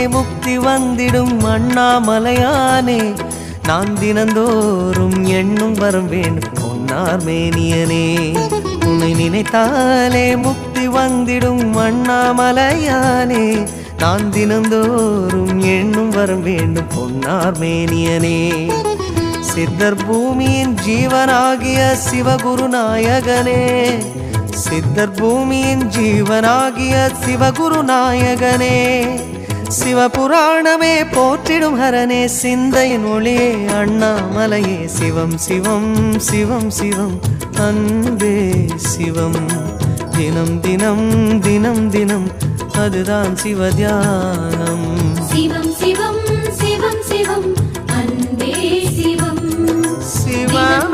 முக்தி வந்திடும் அண்ணாமலையானே நான் தினந்தோறும் எண்ணும் வரம் வேண்டும் பொன்னார் மேனியனே உன்னை நினைத்தாலே முக்தி வந்திடும் அண்ணாமலையானே நான் தினந்தோறும் எண்ணும் வரம் வேண்டும் பொன்னார் மேனியனே சித்தர் பூமியின் ஜீவனாகிய சிவகுரு நாயகனே சித்தர் பூமியின் ஜீவனாகிய சிவகுரு நாயகனே சிவபுராணமே போற்றிடும் ஹரனே சிந்தையின் ஒளியே அண்ணாமலையே சிவம் சிவம் சிவம் சிவம் அன்பே சிவம் தினம் தினம் தினம் தினம் அதுதான் சிவதியானம் சிவம் சிவம் சிவம் சிவம் அன்பே சிவம் சிவம்